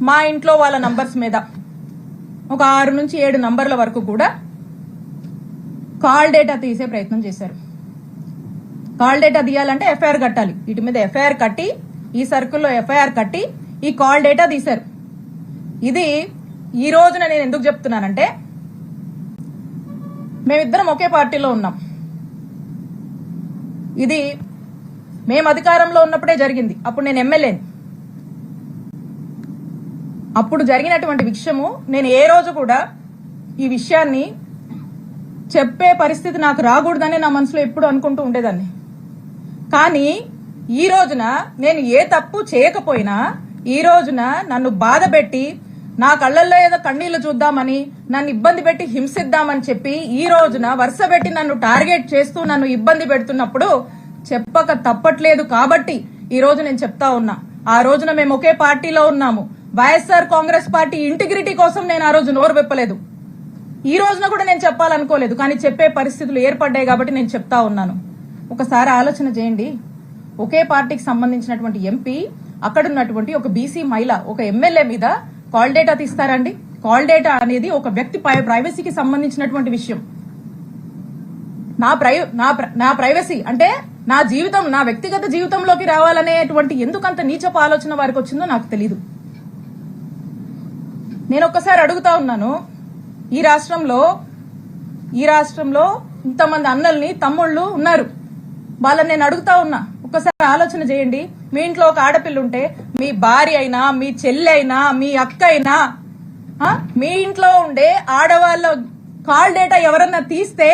మా ఇంట్లో వాళ్ళ నంబర్స్ మీద ఒక 6 నుంచి 7 నంబర్ల వరకు కూడా కాల్ డేటా తీసే ప్రయత్నం చేశారు. కాల్ డేటా తీయాలంటే ఎఫ్ఐఆర్ కట్టాలి. వీటి మీద ఎఫ్ఐఆర్ కట్టి, ఈ సర్కిల్లో ఎఫ్ఐఆర్ కట్టి ఈ కాల్ డేటా తీశారు. ఇది ఈ రోజున నేను ఎందుకు చెప్తున్నానంటే, మేమిద్దరం ఒకే పార్టీలో ఉన్నాం. ఇది మేము అధికారంలో ఉన్నప్పుడే జరిగింది. అప్పుడు నేను ఎమ్మెల్యేని. అప్పుడు జరిగినటువంటి విషయము నేను ఏ రోజు కూడా ఈ విషయాన్ని చెప్పే పరిస్థితి నాకు రాకూడదని నా మనసులో ఎప్పుడు అనుకుంటూ ఉండేదాన్ని. కానీ ఈ రోజున నేను ఏ తప్పు చేయకపోయినా, ఈ రోజున నన్ను బాధ పెట్టి, నా కళ్ళల్లో ఏదో కన్నీళ్లు చూద్దామని, నన్ను ఇబ్బంది పెట్టి హింసిద్దామని చెప్పి ఈ రోజున వరుస పెట్టి నన్ను టార్గెట్ చేస్తూ నన్ను ఇబ్బంది పెడుతున్నప్పుడు చెప్పక తప్పట్లేదు. కాబట్టి ఈ రోజు నేను చెప్తా ఉన్నా, ఆ రోజున మేము ఒకే పార్టీలో ఉన్నాము. వైఎస్ఆర్ కాంగ్రెస్ పార్టీ ఇంటిగ్రిటీ కోసం నేను ఆ రోజు నోరు విప్పలేదు. ఈ రోజున కూడా నేను చెప్పాలనుకోలేదు, కానీ చెప్పే పరిస్థితులు ఏర్పడ్డాయి కాబట్టి నేను చెప్తా ఉన్నాను. ఒకసారి ఆలోచన చేయండి. ఒకే పార్టీకి సంబంధించినటువంటి ఎంపీ, అక్కడున్నటువంటి ఒక బీసీ మహిళ, ఒక ఎమ్మెల్యే మీద కాల్ డేటా తీస్తారండి? కాల్ డేటా అనేది ఒక వ్యక్తి ప్రైవసీకి సంబంధించినటువంటి విషయం. నా ప్రైవసీ అంటే నా జీవితం, నా వ్యక్తిగత జీవితంలోకి రావాలనేటువంటి ఎందుకంత నీచపు ఆలోచన వారికి వచ్చిందో నాకు తెలీదు. నేను ఒక్కసారి అడుగుతా ఉన్నాను, ఈ రాష్ట్రంలో ఇంతమంది అన్నల్ని, తమ్ముళ్ళు ఉన్నారు. వాళ్ళని నేను అడుగుతా ఉన్నా, ఒక్కసారి ఆలోచన చేయండి. మీ ఇంట్లో ఒక ఆడపిల్ల ఉంటే, మీ భార్య అయినా, మీ చెల్లి అయినా, మీ అక్క అయినా, మీ ఇంట్లో ఉండే ఆడవాళ్ళ కాల్ డేటా ఎవరన్నా తీస్తే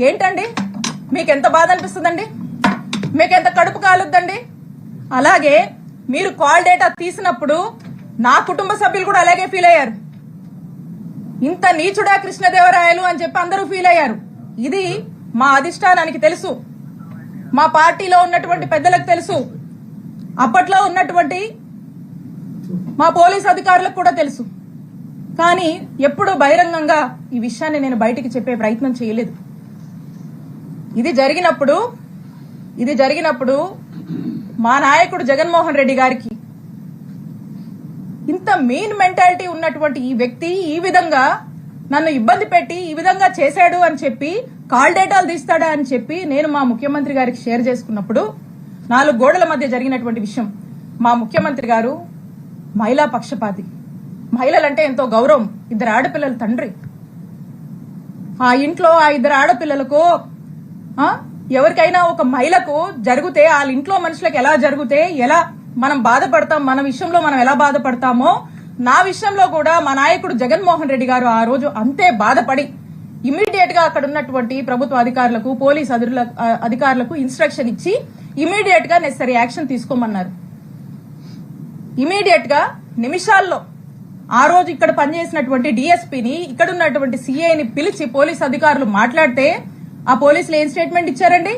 ఏంటండి? మీకెంత బాధ అనిపిస్తుందండి? మీకెంత కడుపు కాలుద్దండి? అలాగే మీరు కాల్ డేటా తీసినప్పుడు నా కుటుంబ సభ్యులు కూడా అలాగే ఫీల్ అయ్యారు. ఇంత నీచుడా కృష్ణదేవరాయలు అని చెప్పి అందరూ ఫీల్ అయ్యారు. ఇది మా అధిష్టానానికి తెలుసు, మా పార్టీలో ఉన్నటువంటి పెద్దలకు తెలుసు, అప్పట్లో ఉన్నటువంటి మా పోలీస్ అధికారులకు కూడా తెలుసు. కానీ ఎప్పుడు బహిరంగంగా ఈ విషయాన్ని నేను బయటికి చెప్పే ప్రయత్నం చేయలేదు. ఇది జరిగినప్పుడు మా నాయకుడు జగన్మోహన్ రెడ్డి గారికి ఇంత మెయిన్ మెంటాలిటీ ఉన్నటువంటి ఈ వ్యక్తి ఈ విధంగా నన్ను ఇబ్బంది పెట్టి ఈ విధంగా చేశాడు అని చెప్పి, కాల్ డేటాలు తీస్తాడా అని చెప్పి నేను మా ముఖ్యమంత్రి గారికి షేర్ చేసుకున్నప్పుడు, 4 గోడల మధ్య జరిగినటువంటి విషయం. మా ముఖ్యమంత్రి గారు మహిళా పక్షపాతి. మహిళలంటే ఎంతో గౌరవం. 2 ఆడపిల్లల తండ్రి. ఆ ఇంట్లో ఆ 2 ఆడపిల్లలకు ఎవరికైనా ఒక మహిళకు జరిగితే, వాళ్ళ ఇంట్లో మనుషులకు ఎలా జరిగితే ఎలా మనం బాధపడతాం, మన విషయంలో మనం ఎలా బాధపడతామో, నా విషయంలో కూడా మా నాయకుడు జగన్మోహన్ రెడ్డి గారు ఆ రోజు అంతే బాధపడి ఇమీడియట్ గా అక్కడ ఉన్నటువంటి ప్రభుత్వ అధికారులకు, పోలీస్ అధికారులకు ఇన్స్ట్రక్షన్ ఇచ్చి ఇమీడియట్ గా నెసరీ యాక్షన్ తీసుకోమన్నారు. ఇమీడియట్ గా నిమిషాల్లో ఆ రోజు ఇక్కడ పనిచేసినటువంటి డిఎస్పీని, ఇక్కడ ఉన్నటువంటి సిఐని పిలిచి పోలీస్ అధికారులు మాట్లాడితే ఆ పోలీసులు ఏం స్టేట్మెంట్ ఇచ్చారండి?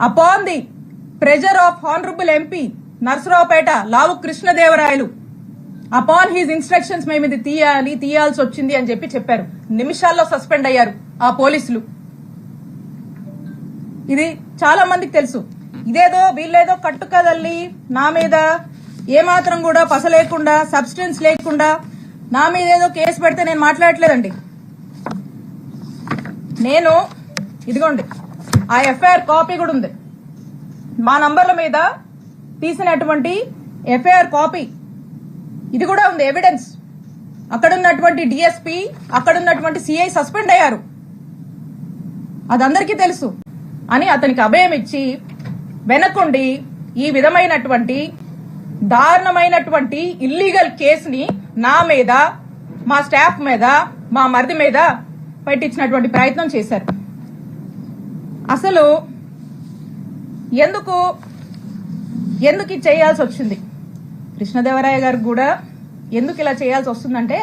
Upon the pressure of honourable MP Narasaraopet Lavu Krishnadevarayalu, upon his instructions మేము ఇది తీయాల్సి వచ్చింది అని చెప్పారు. నిమిషాల్లో సస్పెండ్ అయ్యారు ఆ పోలీసులు. ఇది చాలా మందికి తెలుసు. ఇదేదో వీళ్ళేదో కట్టుకదల్లి నా మీద ఏమాత్రం కూడా పస లేకుండా, సబ్స్టెన్స్ లేకుండా నా మీద ఏదో కేసు పెడితే నేను మాట్లాడట్లేదండి. నేను ఇదిగోండి, ఆ ఎఫ్ఐఆర్ కాపీ కూడా ఉంది. మా నంబర్ల మీద తీసినటువంటి ఎఫ్ఐఆర్ కాపీ ఇది కూడా ఉంది, ఎవిడెన్స్. అక్కడున్నటువంటి డిఎస్పీ, అక్కడున్నటువంటి సిఐ సస్పెండ్ అయ్యారు, అదందరికీ తెలుసు అని అతనికి అభయం ఇచ్చి వెనకుండి ఈ విధమైనటువంటి దారుణమైనటువంటి ఇల్లీగల్ కేసుని నా మీద, మా స్టాఫ్ మీద, మా మరిది మీద పెట్టించినటువంటి ప్రయత్నం చేశారు. అసలు ఎందుకు ఇది చేయాల్సి వచ్చింది? కృష్ణదేవరాయ గారికి కూడా ఎందుకు ఇలా చేయాల్సి వస్తుందంటే,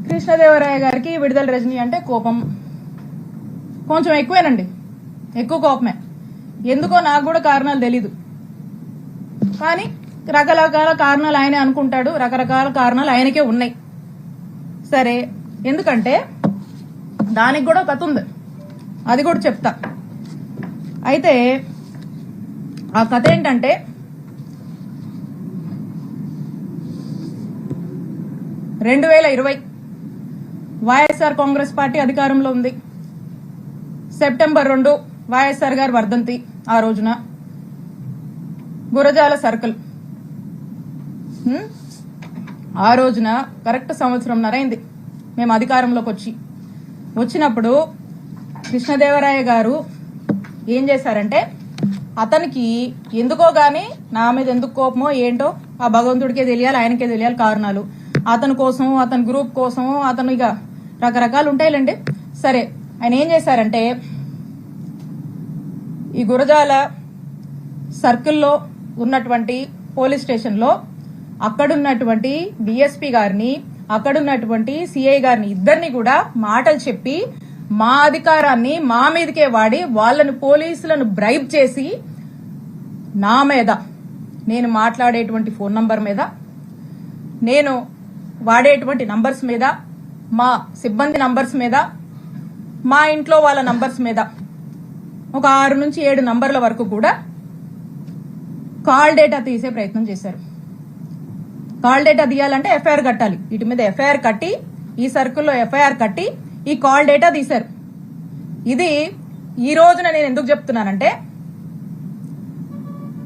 కృష్ణదేవరాయ గారికి విడుదల రజనీ అంటే కోపం కొంచెం ఎక్కువేనండి, ఎక్కువ కోపమే. ఎందుకో నాకు కూడా కారణాలు తెలీదు, కానీ రకరకాల కారణాలు ఆయనే అనుకుంటాడు, రకరకాల కారణాలు ఆయనకే ఉన్నాయి. సరే, ఎందుకంటే దానికి కూడా కథ ఉంది, అది కూడా చెప్తా. అయితే ఆ కథ ఏంటంటే, 2020 వైఎస్ఆర్ కాంగ్రెస్ పార్టీ అధికారంలో ఉంది. సెప్టెంబర్ 2 వైఎస్ఆర్ గారు వర్ధంతి. ఆ రోజున గురజాల సర్కిల్ ఆ రోజున కరెక్ట్ సంవత్సరంన్నర అయింది మేము అధికారంలోకి వచ్చినప్పుడు కృష్ణదేవరాయ గారు ఏం చేశారంటే, అతనికి ఎందుకో గాని నా మీద ఎందుకు కోపమో ఏంటో ఆ భగవంతుడికే తెలియాలి, ఆయనకే తెలియాలి కారణాలు. అతని కోసం, అతని గ్రూప్ కోసం, అతను ఇక రకరకాలు ఉంటాయిలేండి. సరే, ఆయన ఏం చేశారంటే ఈ గురజాల సర్కిల్లో ఉన్నటువంటి పోలీస్ స్టేషన్లో అక్కడున్నటువంటి డిఎస్పీ గారిని, అక్కడున్నటువంటి సిఐ గారిని ఇద్దరిని కూడా మాటలు చెప్పి మా అధికారాన్ని మా మీదకే వాడి వాళ్ళని పోలీసులను బ్రైబ్ చేసి నా మీద, నేను మాట్లాడేటువంటి ఫోన్ నంబర్ మీద, నేను వాడేటువంటి నంబర్స్ మీద, మా సిబ్బంది నంబర్స్ మీద, మా ఇంట్లో వాళ్ళ నంబర్స్ మీద ఒక 6 నుంచి 7 నంబర్ల వరకు కూడా కాల్ డేటా తీసే ప్రయత్నం చేశారు. కాల్ డేటా తీయాలంటే ఎఫ్ఐఆర్ కట్టాలి. వీటి మీద ఎఫ్ఐఆర్ కట్టి, ఈ సర్కిల్లో ఎఫ్ఐఆర్ కట్టి ఈ కాల్ డేటా తీశారు. ఇది ఈ రోజున నేను ఎందుకు చెప్తున్నానంటే,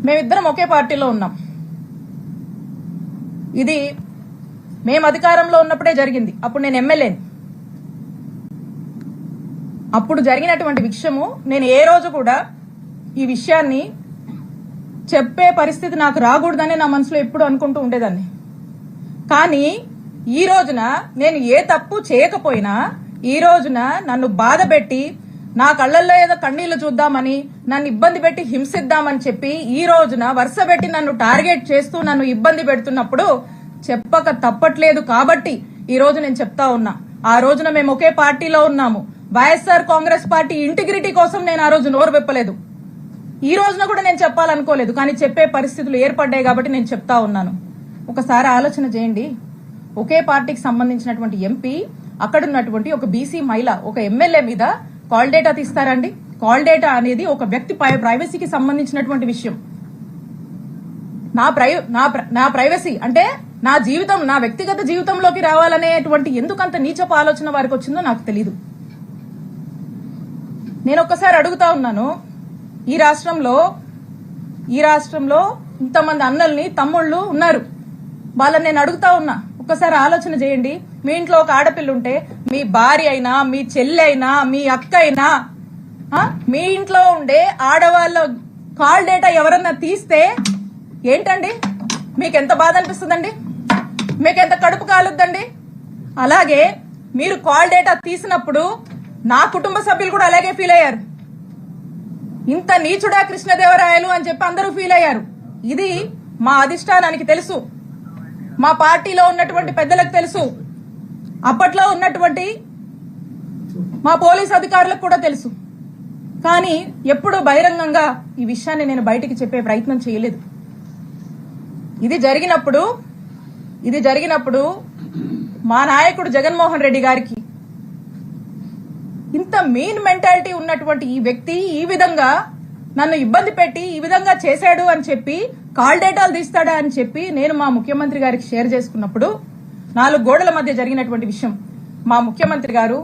మేమిద్దరం ఒకే పార్టీలో ఉన్నాం. ఇది మేము అధికారంలో ఉన్నప్పుడే జరిగింది. అప్పుడు నేను ఎమ్మెల్యేని. అప్పుడు జరిగినటువంటి విషయము నేను ఏ రోజు కూడా ఈ విషయాన్ని చెప్పే పరిస్థితి నాకు రాకూడదని నా మనసులో ఎప్పుడు అనుకుంటూ ఉండేదాన్ని. కానీ ఈ రోజున నేను ఏ తప్పు చేయకపోయినా, ఈ రోజున నన్ను బాధ పెట్టి, నా కళ్ళల్లో ఏదో కన్నీళ్లు చూద్దామని, నన్ను ఇబ్బంది పెట్టి హింసిద్దామని చెప్పి ఈ రోజున వరుస పెట్టి నన్ను టార్గెట్ చేస్తూ నన్ను ఇబ్బంది పెడుతున్నప్పుడు చెప్పక తప్పట్లేదు. కాబట్టి ఈ రోజు నేను చెప్తా ఉన్నా, ఆ రోజున మేము ఒకే పార్టీలో ఉన్నాము. వైఎస్ఆర్ కాంగ్రెస్ పార్టీ ఇంటిగ్రిటీ కోసం నేను ఆ రోజు నోరు విప్పలేదు. ఈ రోజున కూడా నేను చెప్పాలనుకోలేదు, కానీ చెప్పే పరిస్థితులు ఏర్పడ్డాయి కాబట్టి నేను చెప్తా ఉన్నాను. ఒకసారి ఆలోచన చేయండి. ఒకే పార్టీకి సంబంధించినటువంటి ఎంపీ, అక్కడున్నటువంటి ఒక బీసీ మహిళ, ఒక ఎమ్మెల్యే మీద కాల్ డేటా తీస్తారండి? కాల్ డేటా అనేది ఒక వ్యక్తి ప్రైవసీకి సంబంధించినటువంటి విషయం. నా ప్రైవసీ అంటే నా జీవితం, నా వ్యక్తిగత జీవితంలోకి రావాలనేటువంటి ఎందుకంత నీచపు ఆలోచన వారికి వచ్చిందో నాకు తెలీదు. నేను ఒక్కసారి అడుగుతా ఉన్నాను, ఈ రాష్ట్రంలో ఇంతమంది అన్నల్ని, తమ్ముళ్ళు ఉన్నారు. వాళ్ళని నేను అడుగుతా ఉన్నా, ఒక్కసారి ఆలోచన చేయండి. మీ ఇంట్లో ఒక ఆడపిల్ల ఉంటే, మీ భార్య అయినా, మీ చెల్లి అయినా, మీ అక్క అయినా, మీ ఇంట్లో ఉండే ఆడవాళ్ళ కాల్ డేటా ఎవరన్నా తీస్తే ఏంటండి? మీకెంత బాధ అనిపిస్తుందండి? మీకెంత కడుపు కాలుద్దండి? అలాగే మీరు కాల్ డేటా తీసినప్పుడు నా కుటుంబ సభ్యులు కూడా అలాగే ఫీల్ అయ్యారు. ఇంత నీచుడా కృష్ణదేవరాయలు అని చెప్పి అందరూ ఫీల్ అయ్యారు. ఇది మా అధిష్టానానికి తెలుసు, మా పార్టీలో ఉన్నటువంటి పెద్దలకు తెలుసు, అప్పట్లో ఉన్నటువంటి మా పోలీస్ అధికారులకు కూడా తెలుసు. కానీ ఎప్పుడు బహిరంగంగా ఈ విషయాన్ని నేను బయటికి చెప్పే ప్రయత్నం చేయలేదు. ఇది జరిగినప్పుడు మా నాయకుడు జగన్మోహన్ రెడ్డి గారికి ఇంత మీన్ మెంటాలిటీ ఉన్నటువంటి ఈ వ్యక్తి ఈ విధంగా నన్ను ఇబ్బంది పెట్టి ఈ విధంగా చేశాడు అని చెప్పి, కాల్ డేటాలు తీస్తాడా అని చెప్పి నేను మా ముఖ్యమంత్రి గారికి షేర్ చేసుకున్నప్పుడు, 4 గోడల మధ్య జరిగినటువంటి విషయం. మా ముఖ్యమంత్రి గారు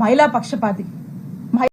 మహిళా పక్షపాతి.